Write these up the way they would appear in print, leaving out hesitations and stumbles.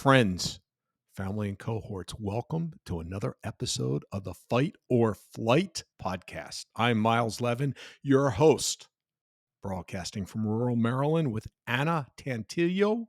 Friends, family, and cohorts, welcome to another episode of the Fight or Flight podcast. I'm Miles Levin, your host, broadcasting from rural Maryland with Anna Tantillo,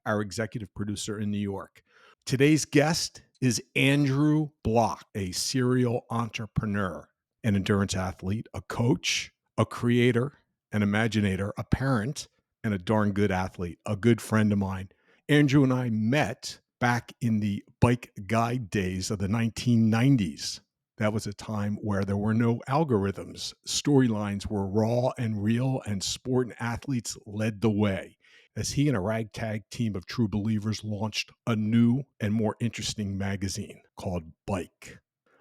our executive producer in New York. Today's guest is Andrew Block, a serial entrepreneur, an endurance athlete, a coach, a creator, an imaginator, a parent, and a darn good athlete, a good friend of mine. Andrew and I met back in the bike guide days of the 1990s. That was a time where there were no algorithms. Storylines were raw and real, and sport and athletes led the way as he and a ragtag team of true believers launched a new and more interesting magazine called Bike,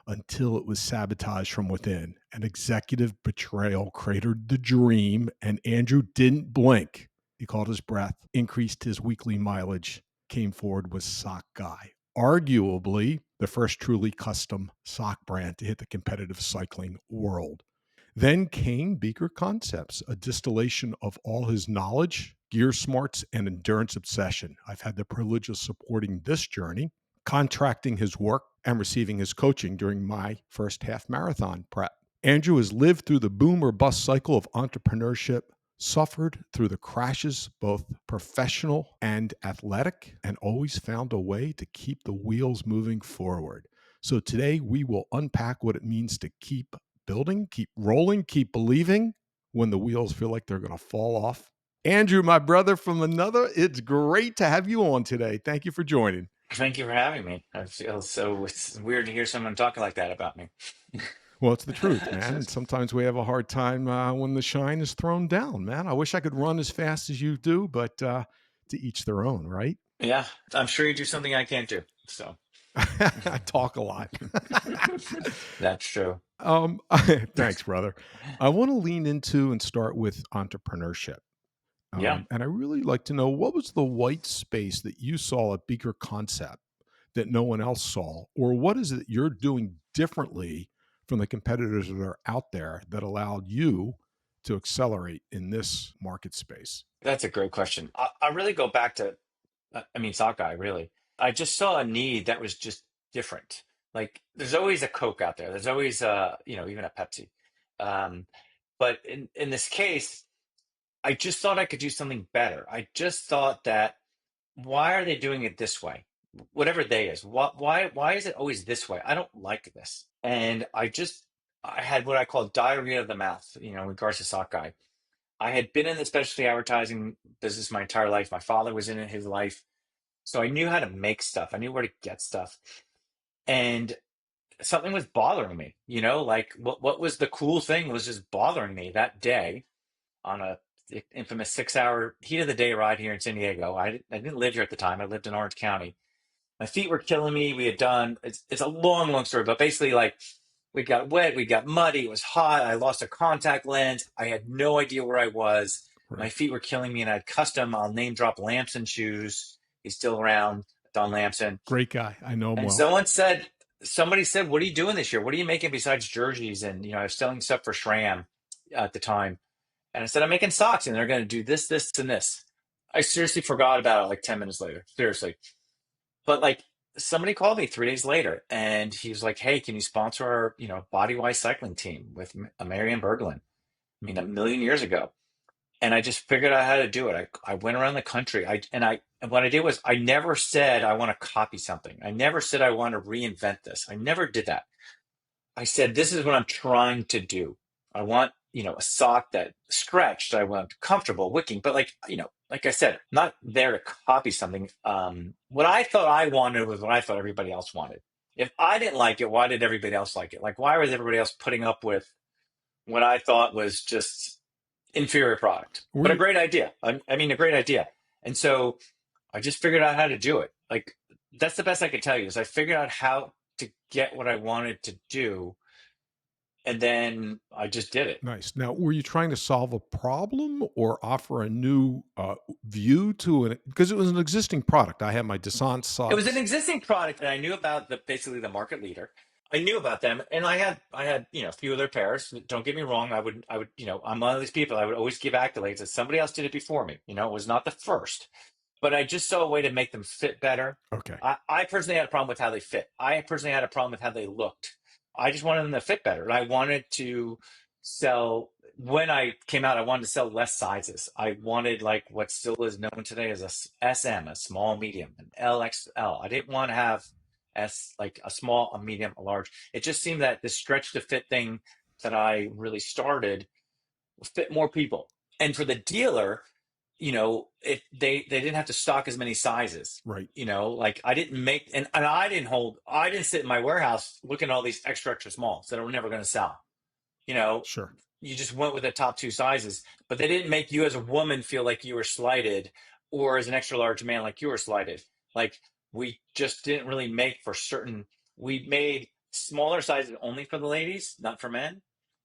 until it was sabotaged from within. An executive betrayal cratered the dream, and Andrew didn't blink. He caught his breath, increased his weekly mileage, came forward with Sock Guy, arguably the first truly custom sock brand to hit the competitive cycling world. Then came Beaker Concepts, a distillation of all his knowledge, gear smarts, and endurance obsession. I've had the privilege of supporting this journey, contracting his work, and receiving his coaching during my first half marathon prep. Andrew has lived through the boom or bust cycle of entrepreneurship, suffered through the crashes, both professional and athletic, and always found a way to keep the wheels moving forward. So today we will unpack what it means to keep building, keep rolling, keep believing when the wheels feel like they're going to fall off. Andrew, my brother from another, it's great to have you on today. Thank you for joining. Thank you for having me. I feel it's weird to hear someone talking like that about me. Well, it's the truth, man. And sometimes we have a hard time when the shine is thrown down, man. I wish I could run as fast as you do, but to each their own, right? Yeah, I'm sure you do something I can't do. So I talk a lot. that's true. Thanks, brother. I want to lean into and start with entrepreneurship. Yeah, And I really like to know, what was the white space that you saw at Beaker Concept that no one else saw? Or what is it that you're doing differently from the competitors that are out there that allowed you to accelerate in this market space? that's a great question. I really go back to, Sockeye, really. I just saw a need that was just different. Like, there's always a Coke out there. There's always, even a Pepsi. Um, but in this case, I just thought I could do something better. I just thought that why are they doing it this way? Whatever they is, why is it always this way? I don't like this. And I had what I call diarrhea of the mouth, in regards to Sockeye. I had been in the specialty advertising business my entire life. My father was in it his life. So I knew how to make stuff. I knew where to get stuff. And something was bothering me, like what was the cool thing was just bothering me that day on a infamous 6 hour heat of the day ride here in San Diego. I didn't live here at the time. I lived in Orange County. My feet were killing me. We had done, it's a long, long story, but basically, like, we got wet, we got muddy, it was hot. I lost a contact lens. I had no idea where I was. My Right. feet were killing me, and I had custom, I'll name drop Lamson shoes. He's still around, Don Lamson. Great guy. I know him And well. somebody said, what are you doing this year? What are you making besides jerseys? And, I was selling stuff for SRAM at the time. And I said, I'm making socks, and they're going to do this, this, and this. I seriously forgot about it like 10 minutes later. Seriously. But like, somebody called me 3 days later, and he was like, hey, can you sponsor our, Bodywise cycling team with Marianne Berglund? I mean, a million years ago. And I just figured out how to do it. I went around the country. And what I did was, I never said I want to copy something. I never said I want to reinvent this. I never did that. I said, this is what I'm trying to do. I want, a sock that stretched. I want comfortable wicking, but like I said, not there to copy something. What I thought I wanted was what I thought everybody else wanted. If I didn't like it, why did everybody else like it? Like, why was everybody else putting up with what I thought was just inferior product, Were but a you, great idea? A great idea. And so I just figured out how to do it. Like, that's the best I could tell you is I figured out how to get what I wanted to do, and then I just did it. nice. Now, were you trying to solve a problem or offer a new view to it? Because it was an existing product. I had my Descent It was an socks. existing product, and I knew about basically the market leader. I knew about them, and I had a few of their pairs. Don't get me wrong. I'm one of these people. I would always give accolades that somebody else did it before me. It was not the first, but I just saw a way to make them fit better. Okay. I personally had a problem with how they fit. I personally had a problem with how they looked. I just wanted them to fit better. And I wanted to sell, when I came out, I wanted to sell less sizes. I wanted like what still is known today as a SM, a small, medium, an LXL. I didn't want to have like a small, a medium, a large. It just seemed that the stretch to fit thing that I really started fit more people. And for the dealer, they didn't have to stock as many sizes. Right. Like I didn't make, and I didn't sit in my warehouse looking at all these extra extra smalls that are never going to sell. You know, Sure. you just went with the top two sizes, but they didn't make you as a woman feel like you were slighted, or as an extra large man like you were slighted. Like we just didn't really make for certain. We made smaller sizes only for the ladies, not for men,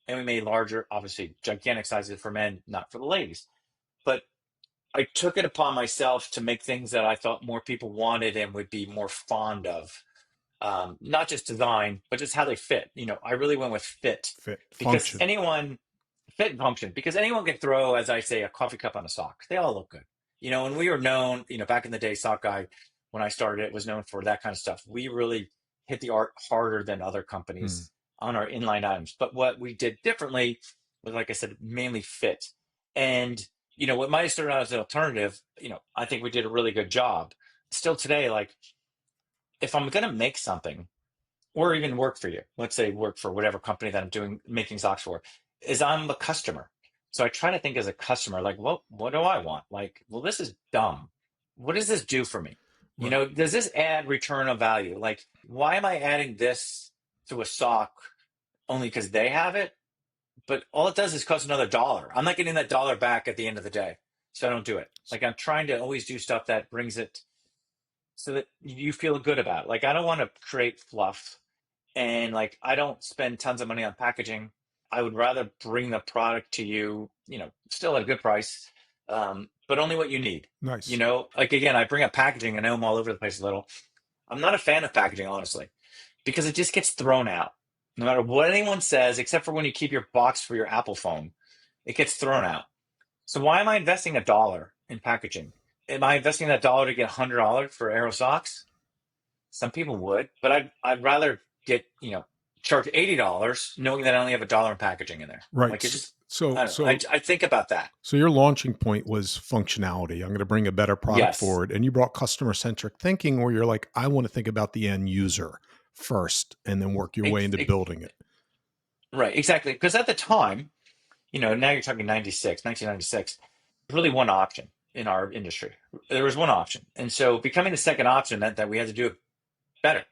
and we made larger, obviously gigantic sizes for men, not for the ladies. But I took it upon myself to make things that I thought more people wanted and would be more fond of. Not just design, but just how they fit. I really went with fit, Fit, because function. anyone fit and function, because anyone can throw, as I say, a coffee cup on a sock. They all look good. And we were known, back in the day, Sock Guy, when I started, it was known for that kind of stuff. We really hit the art harder than other Hmm. companies on our inline items. But what we did differently was, like I said, mainly fit. And, what might have started out as an alternative, I think we did a really good job. Still today, like if I'm going to make something, or even work for you, let's say work for whatever company that I'm doing making socks for, is I'm a customer. So I try to think as a customer, like, what do I want? Like, well, this is dumb. What does this do for me? Right. Does this add return of value? Like, why am I adding this to a sock only because they have it? But all it does is cost another dollar. I'm not getting that dollar back at the end of the day. So I don't do it. Like I'm trying to always do stuff that brings it so that you feel good about it. Like I don't want to create fluff, and like I don't spend tons of money on packaging. I would rather bring the product to you, still at a good price, but only what you need. Nice. Like again, I bring up packaging. I know I'm all over the place a little. I'm not a fan of packaging, honestly, because it just gets thrown out. No matter what anyone says, except for when you keep your box for your Apple phone, it gets thrown out. So why am I investing a dollar in packaging? Am I investing that dollar to get $100 for Aero socks? Some people would, but I'd rather get, charge $80 knowing that I only have a dollar in packaging in there. Right. Like it just, So I don't know. I, so I think about that. so your launching point was functionality. I'm going to bring a better product Yes. forward, and you brought customer centric thinking, where you're like, I want to think about the end user first, and then work your way Ex- into ex- building it. right. Exactly. Because at the time, now you're talking 1996, there's really one option in our industry. There was one option. And so becoming the second option meant that we had to do it better.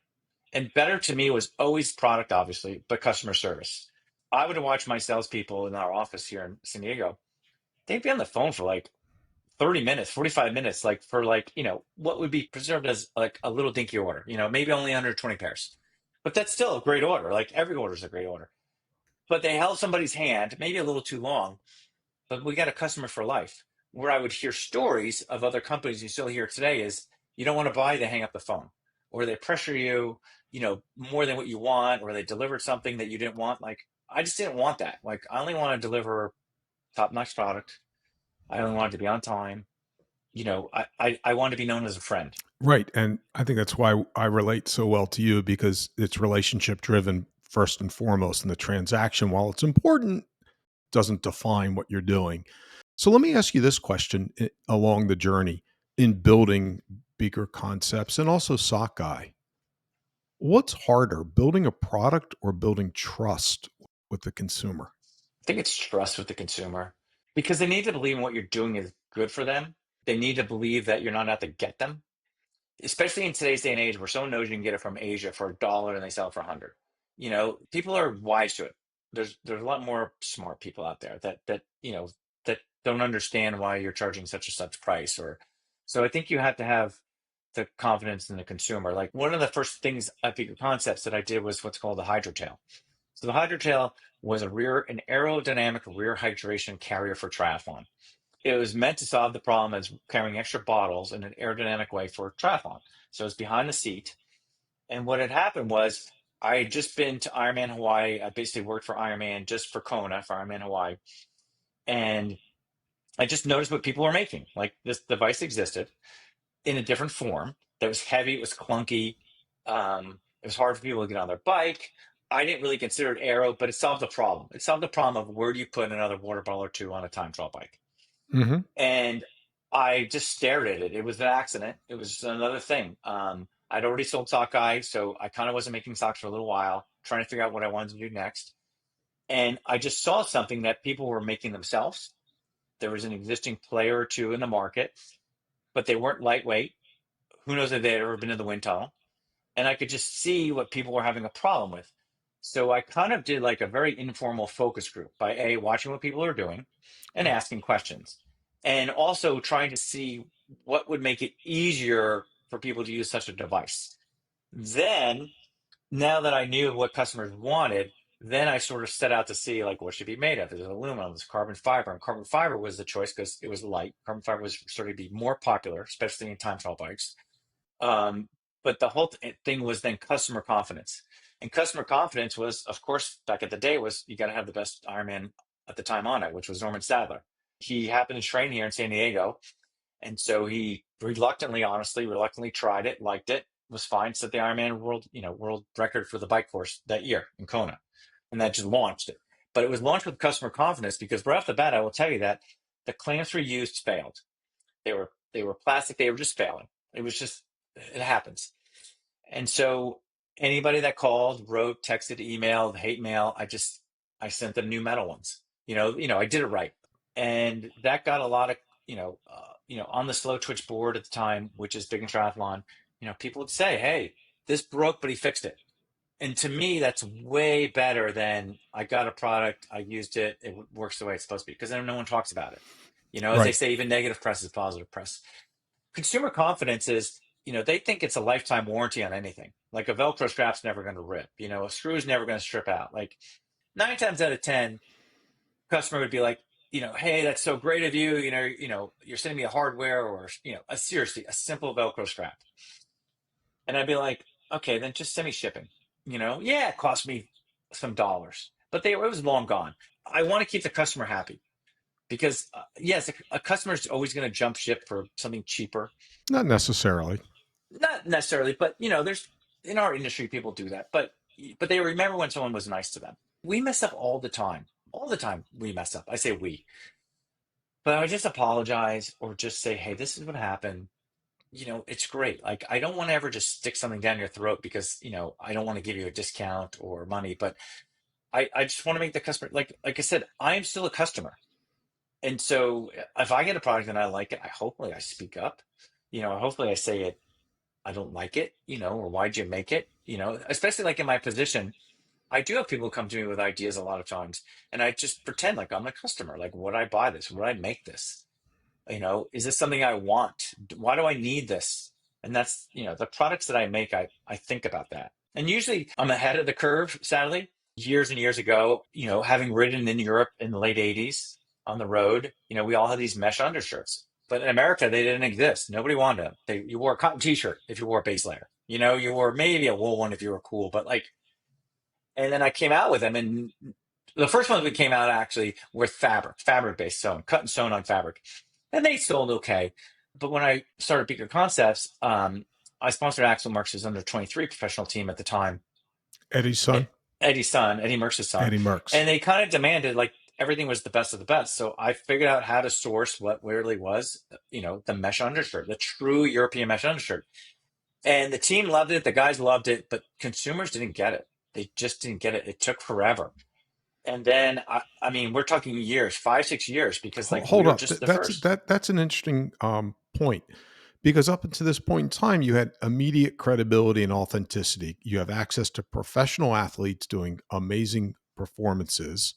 And better to me was always product, obviously, but customer service. I would watch my salespeople in our office here in San Diego. They'd be on the phone for like 30 minutes, 45 minutes, like for like, what would be preserved as like a little dinky order, maybe only under 20 pairs. But that's still a great order. Like every order is a great order. But they held somebody's hand, maybe a little too long, but we got a customer for life. Where I would hear stories of other companies you still hear today is you don't want to buy, they hang up the phone, or they pressure you, more than what you want, or they delivered something that you didn't want. Like I just didn't want that. Like I only want to deliver top-notch product. I only want it to be on time. I want to be known as a friend. Right. And I think that's why I relate so well to you, because it's relationship driven first and foremost. And the transaction, while it's important, doesn't define what you're doing. So let me ask you this question along the journey in building Beaker Concepts and also Sockeye. What's harder, building a product or building trust with the consumer? I think it's trust with the consumer, because they need to believe in what you're doing is good for them. They need to believe that you're not out to get them, especially in today's day and age where someone knows you can get it from Asia for $1 and they sell it for 100. People are wise to it. There's a lot more smart people out there that don't understand why you're charging such and such price. Or so I think you have to have the confidence in the consumer. Like one of the first things at Beaker Concepts that I did was what's called the hydrotail. So the hydrotail was an aerodynamic rear hydration carrier for triathlon. It was meant to solve the problem as carrying extra bottles in an aerodynamic way for triathlon. So it's behind the seat. And what had happened was I had just been to Ironman Hawaii. I basically worked for Ironman just for Kona for Ironman Hawaii. And I just noticed what people were making. Like this device existed. in a different form that was heavy, it was clunky, it was hard for people to get on their bike. I didn't really consider it aero, but it solved the problem. It solved the problem of where do you put another water bottle or two on a time trial bike. Hmm. And I just stared at it. It was an accident. It was another thing. I'd already sold sockeye, so I kind of wasn't making socks for a little while, trying to figure out what I wanted to do next. And I just saw something that people were making themselves. There was an existing player or two in the market, but they weren't lightweight. Who knows if they'd ever been in the wind tunnel? And I could just see what people were having a problem with. So I kind of did like a very informal focus group by watching what people are doing and asking questions, and also trying to see what would make it easier for people to use such a device. Then, now that I knew what customers wanted, then I sort of set out to see like what should be made of. There's aluminum, there's carbon fiber, and carbon fiber was the choice because it was light. Carbon fiber was starting to be more popular, especially in time trial bikes. Um, but the whole thing was then customer confidence. And customer confidence was, of course, back at the day, was you got to have the best Ironman at the time on it, which was Norman Sadler. He happened to train here in San Diego. And so he reluctantly, honestly, reluctantly tried it, liked it, was fine, set the Ironman world record for the bike course that year in Kona. And that just launched it. But it was launched with customer confidence because right off the bat, I will tell you that the clamps we used failed. They were plastic. They were just failing. It was just it happens. And so anybody that called, wrote, texted, emailed, hate mail, I sent them new metal ones. I did it right, and that got a lot of on the slow twitch board at the time, which is big in triathlon. People would say, "Hey, this broke, but he fixed it." And to me, that's way better than I got a product, I used it, it works the way it's supposed to be, because then no one talks about it. As they Right. say, even negative press is positive press. Consumer confidence is, they think it's a lifetime warranty on anything. Like a Velcro strap's never going to rip, a screw's never going to strip out. Like 9 times out of 10, customer would be like, hey, that's so great of you. You're sending me a hardware or, seriously, a simple Velcro strap. And I'd be like, okay, then just send me shipping. Yeah, it cost me some dollars, but it was long gone. I want to keep the customer happy because, yes, a customer is always going to jump ship for something cheaper. Not necessarily. Not necessarily, but there's in our industry people do that, but they remember when someone was nice to them. We mess up all the time. All the time we mess up. I say we, but I would just apologize or just say, hey, this is what happened. It's great. Like I don't want to ever just stick something down your throat because I don't want to give you a discount or money, but I just want to make the customer like I said, I am still a customer. And so if I get a product and I like it, hopefully I speak up. Hopefully I say it I don't like it, or why'd you make it? Especially like in my position, I do have people come to me with ideas a lot of times, and I just pretend like I'm the customer. Like, would I buy this? Would I make this? Is this something I want? Why do I need this? And that's, the products that I make, I think about that. And usually I'm ahead of the curve, sadly. Years and years ago, having ridden in Europe in the late 80s on the road, we all had these mesh undershirts. But in America, they didn't exist. Nobody wanted them. You wore a cotton t-shirt if you wore a base layer. You wore maybe a wool one if you were cool. But and then I came out with them. And the first ones we came out actually were fabric based sewn, cut and sewn on fabric, and they sold okay. But when I started Beaker Concepts, I sponsored Axel Merckx's under 23 professional team at the time, Eddie's son. Eddie's son, Eddie Merckx's son, Eddie Merckx. and they kind of demanded like everything was the best of the best. So I figured out how to source what really was, the mesh undershirt, the true European mesh undershirt, and the team loved it, the guys loved it, but consumers didn't get it. They just didn't get it. It took forever. And then I mean, we're talking years, 5, 6 years, because like we Hold were up. just the That's first. that's an interesting point because up until this point in time, you had immediate credibility and authenticity. You have access to professional athletes doing amazing performances,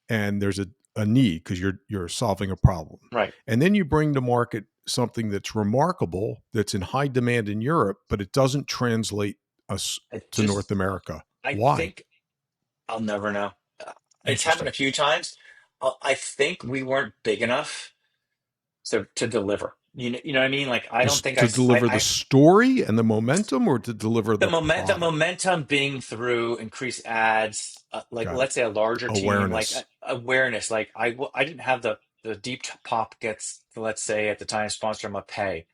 and there's a need because you're solving a problem. Right. And then you bring to market something that's remarkable, that's in high demand in Europe, but it doesn't translate us It to North just, America. I Why? think I'll never know. It's happened Interesting. a few times. I think we weren't big enough to deliver. You know what I mean? Like I don't think To deliver the I story and the momentum, or to deliver the the product? momentum being through increased ads, like Got it. let's say a larger team, like Awareness. awareness. Like I didn't have the deep pop gets, let's say at the time sponsor my pay.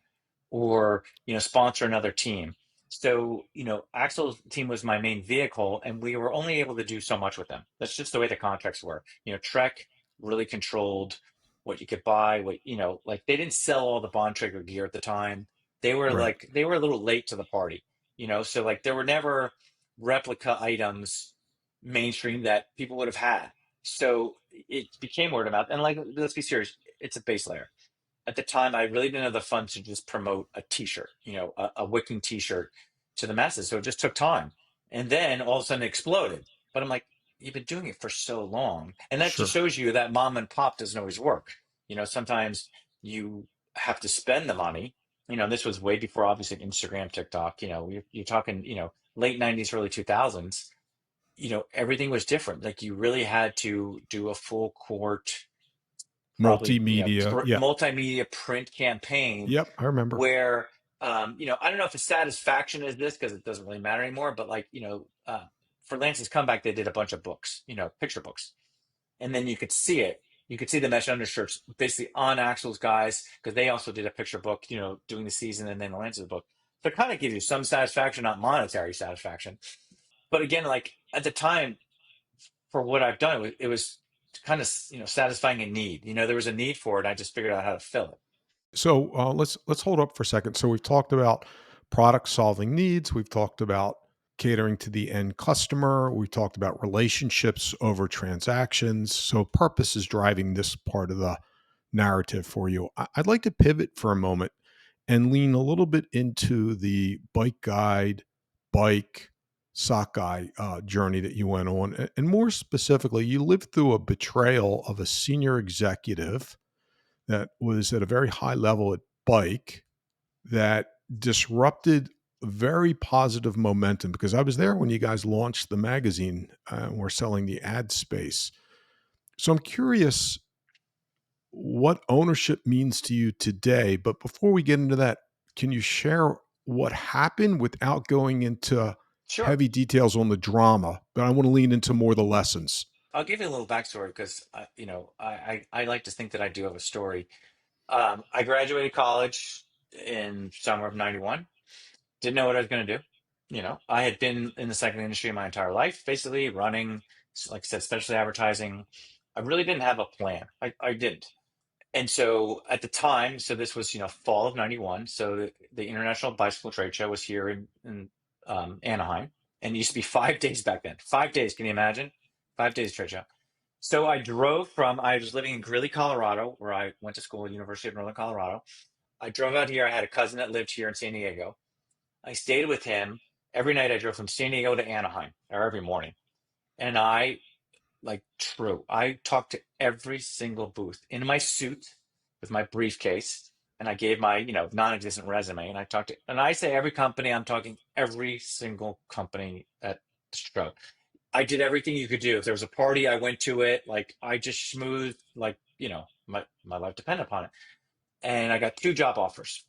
or, sponsor another team. So, Axel's team was my main vehicle, and we were only able to do so much with them. That's just the way the contracts were. Trek really controlled what you could buy, like they didn't sell all the Bond Trigger gear at the time. Right. They were a little late to the party, so like there were never replica items mainstream that people would have had. So it became word of mouth. And like, let's be serious, it's a base layer. At the time, I really didn't have the funds to just promote a T-shirt, a Wicking T-shirt to the masses. So it just took time, and then all of a sudden it exploded. But I'm like, you've been doing it for so long, and that just Sure. shows you that mom and pop doesn't always work. Sometimes you have to spend the money. This was way before obviously Instagram, TikTok. You're talking, late '90s, early 2000s. Everything was different. Like you really had to do a full court, probably Multimedia. Yeah. multimedia print campaign Yep. I remember. where I don't know if the satisfaction is this because it doesn't really matter anymore, but like for Lance's comeback they did a bunch of books, picture books, and then you could see the mesh undershirts basically on Axel's guys because they also did a picture book, doing the season, and then Lance's book. So it kind of gives you some satisfaction, not monetary satisfaction, but again, like at the time, for what I've done, it was kind of satisfying a need. There was a need for it. I just figured out how to fill it. So let's hold up for a second. So we've talked about product solving needs. We've talked about catering to the end customer. We've talked about relationships over transactions. So purpose is driving this part of the narrative for you. I'd like to pivot for a moment and lean a little bit into the bike guide, bike sockeye journey that you went on, and more specifically, you lived through a betrayal of a senior executive that was at a very high level at bike that disrupted very positive momentum because I was there when you guys launched the magazine and were selling the ad space. So I'm curious what ownership means to you today. But before we get into that, can you share what happened without going into Sure. heavy details on the drama? But I want to lean into more the lessons. I'll give you a little backstory because I like to think that I do have a story. I graduated college in summer of '91. Didn't know what I was going to do. I had been in the second industry my entire life, basically running, like I said, specialty advertising. I really didn't have a plan. I didn't. And so at the time, so this was, fall of '91. So the International Bicycle Trade Show was here in Anaheim. And it used to be 5 days back then. 5 days, can you imagine? 5 days trade show. So I was living in Greeley, Colorado, where I went to school at University of Northern Colorado. I drove out here. I had a cousin that lived here in San Diego. I stayed with him. Every night I drove from San Diego to Anaheim, or every morning. And I talked to every single booth in my suit with my briefcase, and I gave my, non-existent resume, and and I say every company, I'm talking every single company at the show. I did everything you could do. If there was a party, I went to it. Like I just smoothed, like, my life depended upon it. And I got two job offers.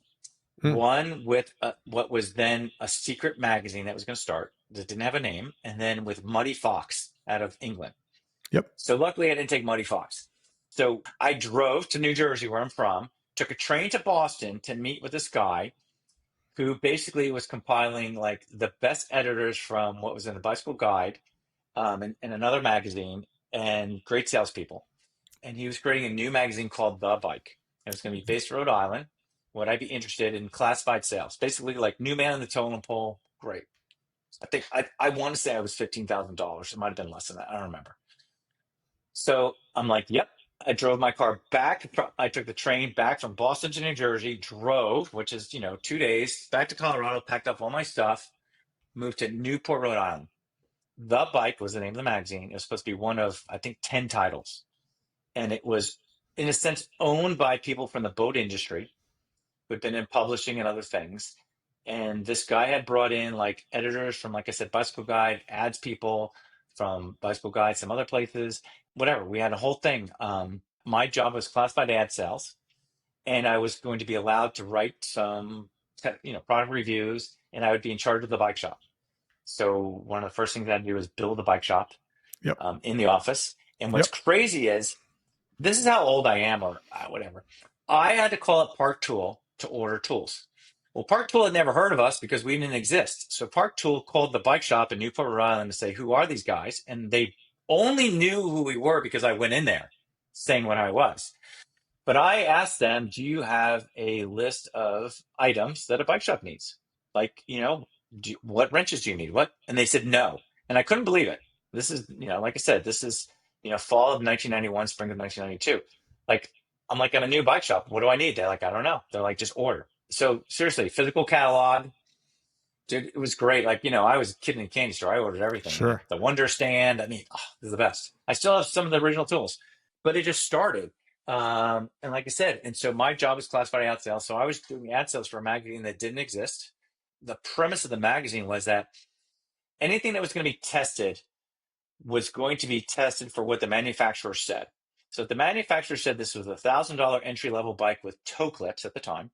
Hmm. One with what was then a secret magazine that was going to start that didn't have a name, and then with Muddy Fox out of England. Yep. So luckily, I didn't take Muddy Fox. So I drove to New Jersey, where I'm from, took a train to Boston to meet with this guy who basically was compiling like the best editors from what was in the Bicycle Guide, and another magazine, and great salespeople. And he was creating a new magazine called The Bike. It was going to be based in Rhode Island. Would I be interested in classified sales? Basically, like new man on the totem pole. Great. I want to say I was $15,000. It might have been less than that. I don't remember. So I'm like, yep. I drove my car back. I took the train back from Boston to New Jersey, drove, which is, 2 days, back to Colorado, packed up all my stuff, moved to Newport, Rhode Island. The Bike was the name of the magazine. It was supposed to be one of, I think, 10 titles. And it was, in a sense, owned by people from the boat industry who'd been in publishing and other things. And this guy had brought in like editors from, like I said, Bicycle Guide, ads people from Bicycle Guide, some other places, whatever. We had a whole thing. My job was classified ad sales, and I was going to be allowed to write some, product reviews, and I would be in charge of the bike shop. So one of the first things I had to do was build a bike shop Yep. in the office. And what's Yep. crazy is this is how old I am, or whatever. I had to call up Park Tool to order tools. Well, Park Tool had never heard of us because we didn't exist. So Park Tool called the bike shop in Newport, Rhode Island to say, who are these guys? And they only knew who we were because I went in there saying what I was. But I asked them, do you have a list of items that a bike shop needs? Like, what wrenches do you need? What? And they said no. And I couldn't believe it. This is, like I said, this is, fall of 1991, spring of 1992. Like, I'm like, I'm a new bike shop. What do I need? They're like, I don't know. They're like, just order. So seriously, physical catalog, dude, it was great. Like, I was a kid in a candy store. I ordered everything. I mean, Sure. the Wonder Stand. I mean, this is the best. I still have some of the original tools, but it just started. And like I said, and so my job was classified ad sales. So I was doing ad sales for a magazine that didn't exist. The premise of the magazine was that anything that was going to be tested was going to be tested for what the manufacturer said. So if the manufacturer said this was $1,000 entry level bike with toe clips at the time,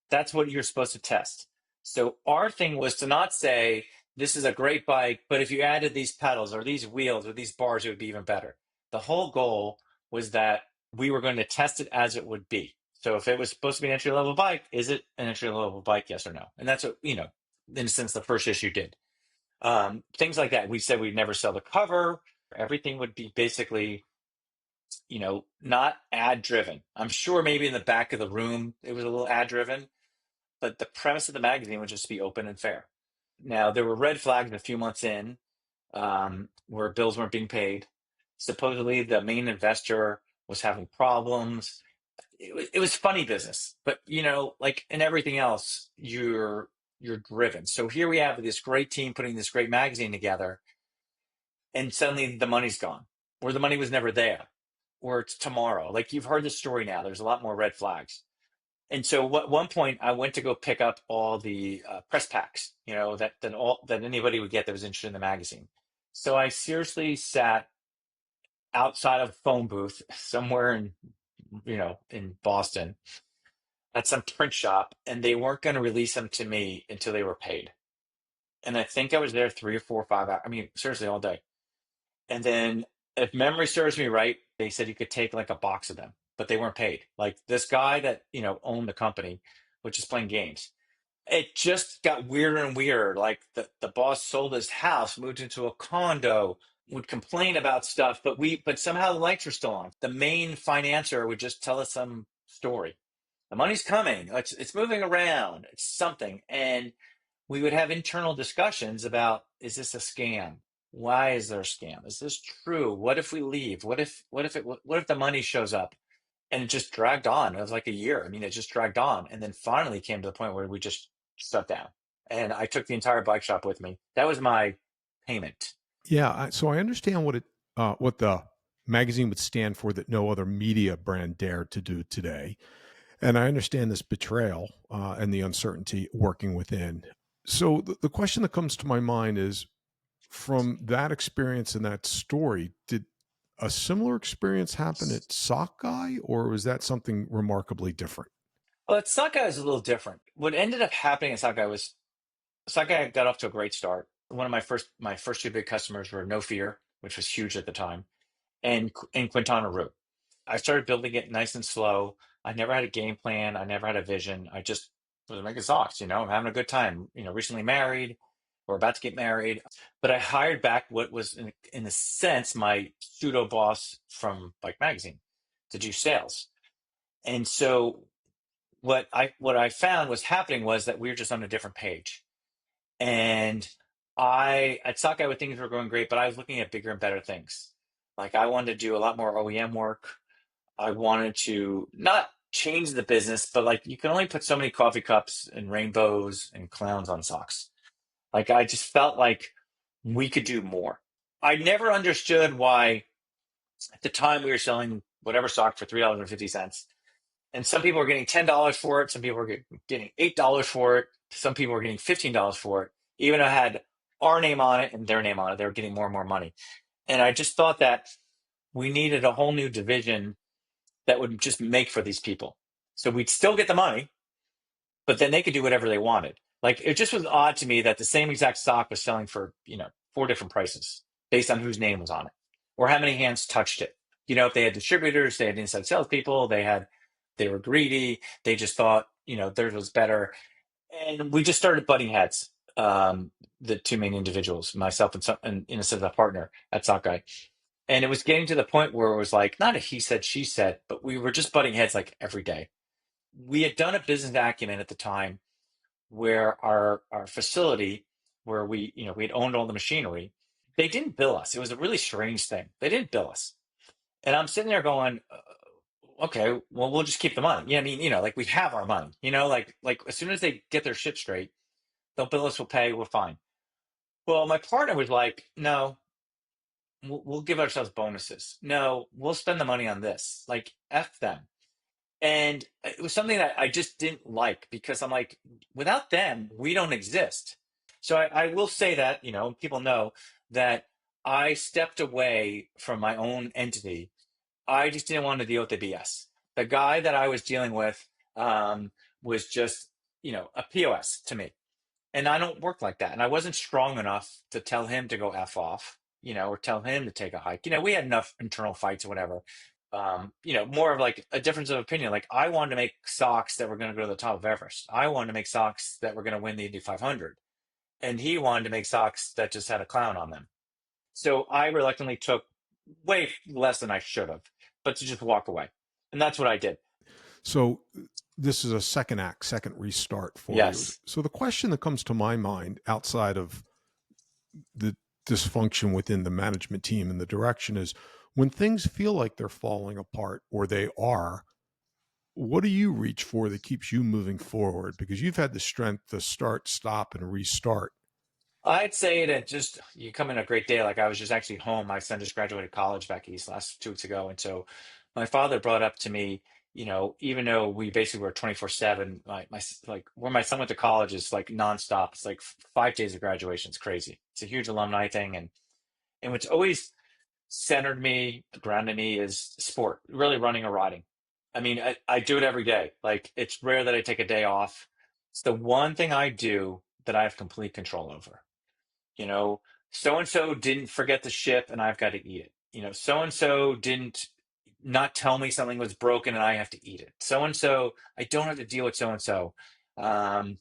that's what you're supposed to test. So our thing was to not say this is a great bike, but if you added these pedals or these wheels or these bars, it would be even better. The whole goal was that we were going to test it as it would be. So if it was supposed to be an entry level bike, is it an entry level bike? Yes or no? And that's what, in a sense, the first issue did. Things like that. We said we'd never sell the cover. Everything would be basically, not ad driven. I'm sure maybe in the back of the room it was a little ad driven, but the premise of the magazine would just be open and fair. Now, there were red flags a few months in where bills weren't being paid. Supposedly, the main investor was having problems. It was funny business, but like in everything else, you're driven. So here we have this great team putting this great magazine together, and suddenly the money's gone, or the money was never there, or it's tomorrow. Like you've heard the story now. There's a lot more red flags. And so at one point, I went to go pick up all the press packs, that anybody would get that was interested in the magazine. So I seriously sat outside of a phone booth somewhere in Boston at some print shop, and they weren't going to release them to me until they were paid. And I think I was there 3 or 4 or 5 hours. I mean, seriously, all day. And then, if memory serves me right, they said you could take like a box of them, but they weren't paid. Like this guy that owned the company, was just playing games. It just got weirder and weirder. Like the boss sold his house, moved into a condo, would complain about stuff, but somehow the lights were still on. The main financier would just tell us some story. The money's coming. It's moving around. It's something, and we would have internal discussions about, is this a scam? Why is there a scam? Is this true? What if we leave? What if the money shows up? And it just dragged on. It was like a year. I mean, it just dragged on, and then finally came to the point where we just shut down. And I took the entire bike shop with me. That was my payment. Yeah. So I understand what the magazine would stand for that no other media brand dared to do today. And I understand this betrayal and the uncertainty working within. So the question that comes to my mind is, from that experience and that story, did a similar experience happen at Sockeye, or was that something remarkably different? Well, at Sakai is a little different. What ended up happening at Sakai was Sakai got off to a great start. One of my first two big customers were No Fear, which was huge at the time, and Quintana Roo. I started building it nice and slow. I never had a game plan. I never had a vision. I just was making socks, I'm having a good time, recently married or about to get married. But I hired back what was in a sense my pseudo boss from Bike Magazine to do sales. And so what I found was happening was that we were just on a different page. And I at Sockeye things were going great, but I was looking at bigger and better things. Like I wanted to do a lot more OEM work. I wanted to not change the business, but like you can only put so many coffee cups and rainbows and clowns on socks. Like I just felt like we could do more. I never understood why at the time we were selling whatever sock for $3.50. And some people were getting $10 for it, some people were getting $8 for it, some people were getting $15 for it. Even though it had our name on it and their name on it, they were getting more and more money. And I just thought that we needed a whole new division that would just make for these people. So we'd still get the money, but then they could do whatever they wanted. Like it just was odd to me that the same exact stock was selling for, four different prices based on whose name was on it or how many hands touched it. If they had distributors, they had inside salespeople, they were greedy. They just thought, theirs was better. And we just started butting heads. The two main individuals, myself and innocent a partner at Sockeye. And it was getting to the point where it was like not a he said, she said, but we were just butting heads like every day. We had done a business acumen at the time where our facility, where we had owned all the machinery, they didn't bill us. It was a really strange thing. They didn't bill us. And I'm sitting there going, okay, well, we'll just keep the money. Yeah, I mean, like we have our money, like as soon as they get their shit straight, they'll bill us, we'll pay, we're fine. Well, my partner was like, no, we'll give ourselves bonuses. No, we'll spend the money on this. Like, F them. And it was something that I just didn't like because I'm like, without them, we don't exist. So I will say that, people know that I stepped away from my own entity. I just didn't want to deal with the BS. The guy that I was dealing with was just, a POS to me. And I don't work like that. And I wasn't strong enough to tell him to go F off, or tell him to take a hike. We had enough internal fights or whatever. More of like a difference of opinion. Like I wanted to make socks that were going to go to the top of Everest. I wanted to make socks that were going to win the Indy 500. And he wanted to make socks that just had a clown on them. So I reluctantly took way less than I should have, but to just walk away. And that's what I did. So this is a second act, second restart for you. Yes. So the question that comes to my mind outside of the dysfunction within the management team and the direction is when things feel like they're falling apart or they are, what do you reach for that keeps you moving forward? Because you've had the strength to start, stop, and restart. I'd say that just you come in a great day. Like I was just actually home. My son just graduated college back east last 2 weeks ago. And so my father brought up to me, even though we basically were 24/7, like where my son went to college is like nonstop. It's like 5 days of graduation. It's crazy. It's a huge alumni thing. And what's always centered me, grounded me is sport, really running or riding. I mean, I do it every day. Like it's rare that I take a day off. It's the one thing I do that I have complete control over. you know, so and so didn't forget the ship and I've got to eat it. So and so didn't not tell me something was broken and I have to eat it. So and so, I don't have to deal with so and so. Um,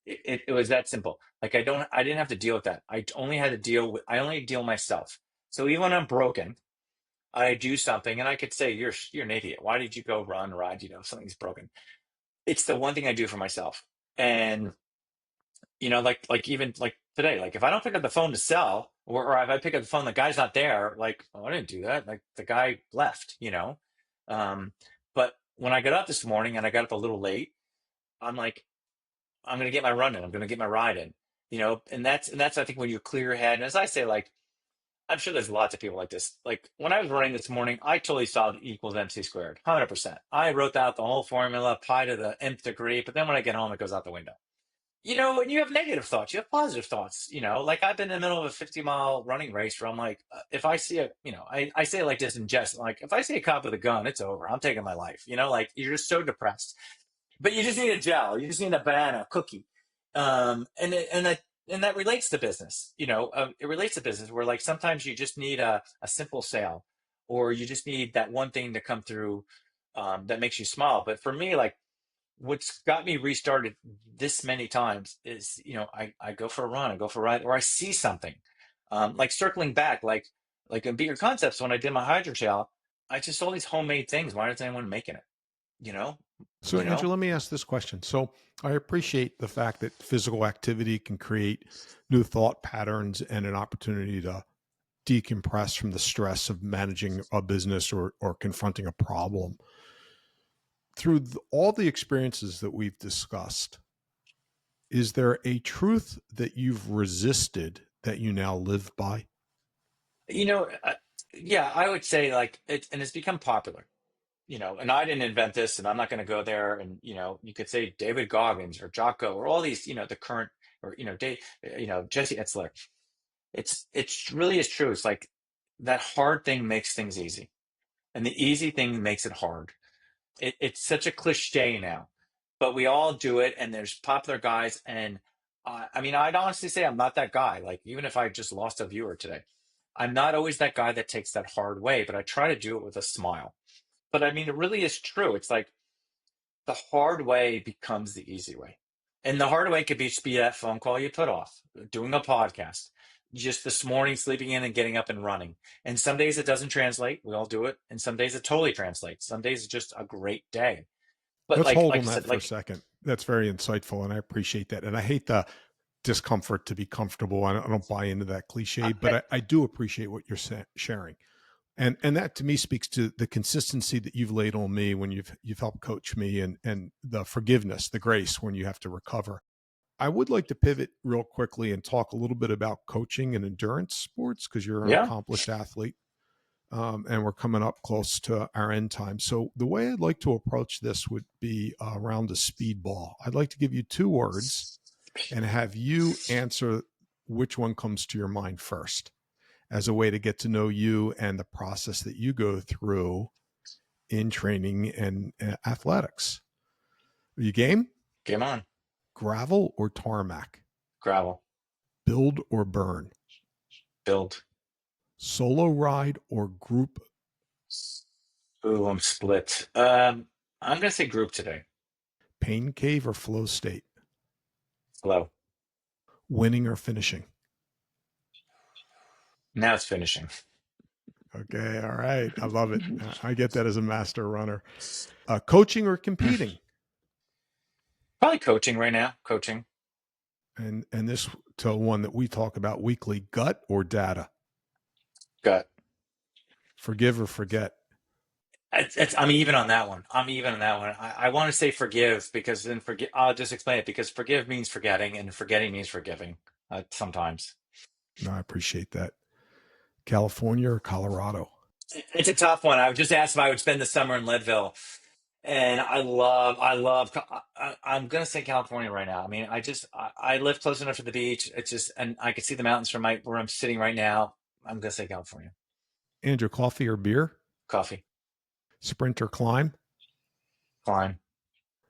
it was that simple. Like I didn't have to deal with that. I only deal with myself. So even when I'm broken, I do something and I could say, you're an idiot. Why did you go run, ride? Something's broken. It's the one thing I do for myself. And like even like today, like if I don't pick up the phone to sell, or if I pick up the phone, the guy's not there, like, oh, I didn't do that. Like the guy left. Um, but when I got up this morning and I got up a little late, I'm like, I'm gonna get my run in, I'm gonna get my ride in, and that's I think when you clear your head. And as I say, like I'm sure there's lots of people like this. Like when I was running this morning, I totally saw the equals MC squared, 100%. I wrote out the whole formula, pi to the nth degree, but then when I get home, it goes out the window. And you have negative thoughts, you have positive thoughts. Like I've been in the middle of a 50-mile running race where I'm like, if I see I say it like this in jest, like if I see a cop with a gun, it's over. I'm taking my life. Like you're just so depressed, but you just need a gel, you just need a banana, a cookie, and that relates to business. It relates to business where like sometimes you just need a simple sale, or you just need that one thing to come through that makes you smile. But for me, like what's got me restarted this many times is I go for a run, I go for a ride, or I see something, like circling back, like in Beaker Concepts when I did my hydrogel, I just saw these homemade things. Why isn't anyone making it? You know, So, you Andrew, know. let me ask this question. So, I appreciate the fact that physical activity can create new thought patterns and an opportunity to decompress from the stress of managing a business or confronting a problem. Through all the experiences that we've discussed, is there a truth that you've resisted that you now live by? You know, uh, yeah, I would say like it's become popular. And I didn't invent this, and I'm not going to go there. And you could say David Goggins or Jocko or all these, the current, or Dave, Jesse Etzler. It's really is true. It's like that hard thing makes things easy, and the easy thing makes it hard. It's such a cliche now, but we all do it, and there's popular guys. And I mean, I'd honestly say I'm not that guy. Like even if I just lost a viewer today, I'm not always that guy that takes that hard way, but I try to do it with a smile. But I mean, it really is true. It's like the hard way becomes the easy way. And the hard way could be just be that phone call you put off, doing a podcast, just this morning, sleeping in and getting up and running. And some days it doesn't translate. We all do it. And some days it totally translates. Some days it's just a great day. But Let's hold like on I that said, for a like, second. That's very insightful, and I appreciate that. And I hate the discomfort to be comfortable. I don't buy into that cliche, but I, I do appreciate what you're sharing. And that to me speaks to the consistency that you've laid on me when you've helped coach me, and the forgiveness, the grace when you have to recover. I would like to pivot real quickly and talk a little bit about coaching and endurance sports because you're an yeah, accomplished athlete, and we're coming up close to our end time. So the way I'd like to approach this would be around a speedball. I'd like to give you two words and have you answer which one comes to your mind first, as a way to get to know you and the process that you go through in training and athletics. Are you game? game on, Gravel or tarmac? gravel, Build or burn? build. Solo ride or group? Ooh, I'm split. I'm gonna say group today. Pain cave or flow state? Hello. Winning or finishing? Now it's finishing. Okay, all right. I love it. I get that as a master runner. Coaching or competing? Probably coaching right now. Coaching. And this to one that we talk about weekly: gut or data? Gut. Forgive or forget? I'm even on that one. I'm even on that one. I want to say forgive because then forget. I'll just explain it because forgive means forgetting, and forgetting means forgiving. Sometimes No, I appreciate that. California or Colorado? it's a tough one. I was just asked if I would spend the summer in Leadville, and I'm gonna say California right now. I mean, I live close enough to the beach. It's just, and I can see the mountains from where I'm sitting right now. I'm gonna say California. Andrew, coffee or beer? Coffee, Sprint or climb? climb,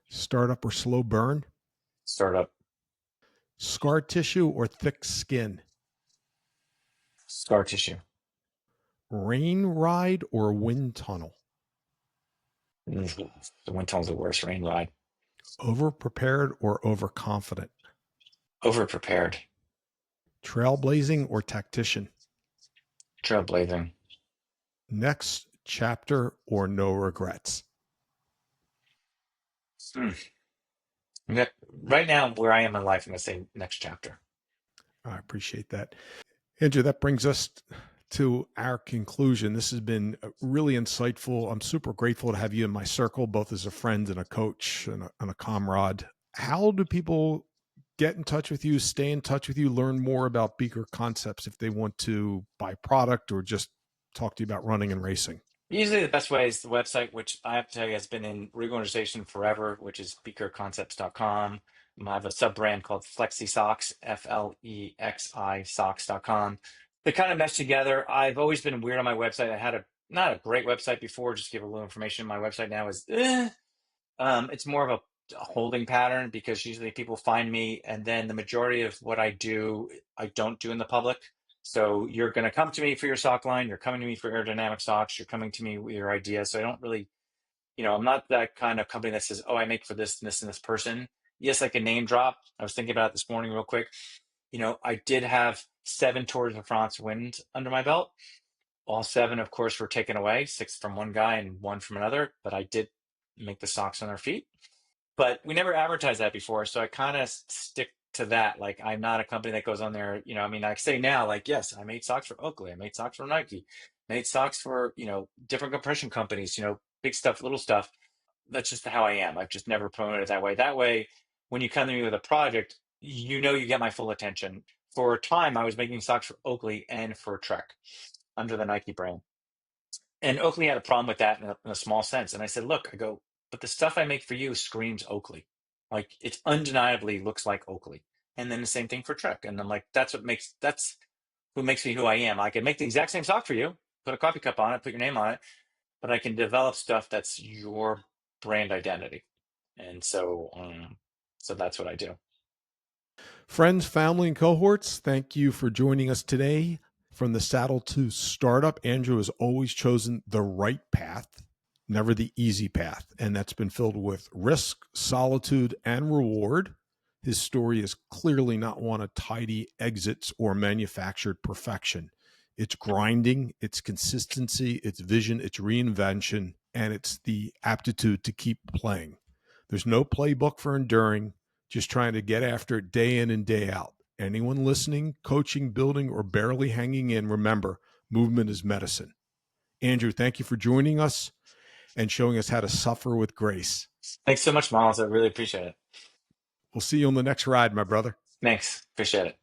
Startup or slow burn? startup, Scar tissue or thick skin? scar tissue. Rain ride or wind tunnel? The wind tunnel's the worst. Rain ride. Over prepared or overconfident? Over prepared. Trailblazing or tactician? Trailblazing. Next chapter or no regrets? Hmm. Right now, where I am in life, I'm gonna say next chapter. I appreciate that. Andrew, that brings us to our conclusion. This has been really insightful. I'm super grateful to have you in my circle, both as a friend and a coach and a comrade. How do people get in touch with you, stay in touch with you, learn more about Beaker Concepts if they want to buy product or just talk to you about running and racing? Usually, the best way is the website, which I have to tell you has been in reorganization forever, which is beakerconcepts.com. I have a sub brand called Flexi Socks, FLEXI socks.com. They kind of mesh together. I've always been weird on my website. I had not a great website before, just to give a little information. My website now is it's more of a holding pattern because usually people find me, and then the majority of what I do, I don't do in the public. So you're going to come to me for your sock line. You're coming to me for aerodynamic socks. You're coming to me with your idea. So I don't really, I'm not that kind of company that says, oh, I make for this and this and this person. Yes, I can name drop. I was thinking about it this morning real quick. I did have 7 Tours de France wins under my belt. All 7, of course, were taken away, 6 from one guy and 1 from another. But I did make the socks on their feet, but we never advertised that before. So I kind of stick to that. Like, I'm not a company that goes on there, I mean, I say now, like, yes, I made socks for Oakley. I made socks for Nike, made socks for, different compression companies, big stuff, little stuff. That's just how I am. I've just never promoted it that way. That way, when you come to me with a project, you get my full attention. For a time, I was making socks for Oakley and for Trek under the Nike brand. And Oakley had a problem with that in a small sense. And I said, look, I go, but the stuff I make for you screams Oakley. Like, it undeniably looks like Oakley. And then the same thing for Trek. And I'm like, that's what makes me who I am. I can make the exact same sock for you, put a coffee cup on it, put your name on it, but I can develop stuff that's your brand identity. And so that's what I do. Friends, family, and cohorts, thank you for joining us today. From the saddle to startup, Andrew has always chosen the right path, never the easy path. And that's been filled with risk, solitude, and reward. His story is clearly not one of tidy exits or manufactured perfection. It's grinding, it's consistency, it's vision, it's reinvention, and it's the aptitude to keep playing. There's no playbook for enduring, just trying to get after it day in and day out. Anyone listening, coaching, building, or barely hanging in, remember, movement is medicine. Andrew, thank you for joining us and showing us how to suffer with grace. Thanks so much, Miles. I really appreciate it. We'll see you on the next ride, my brother. Thanks. Appreciate it.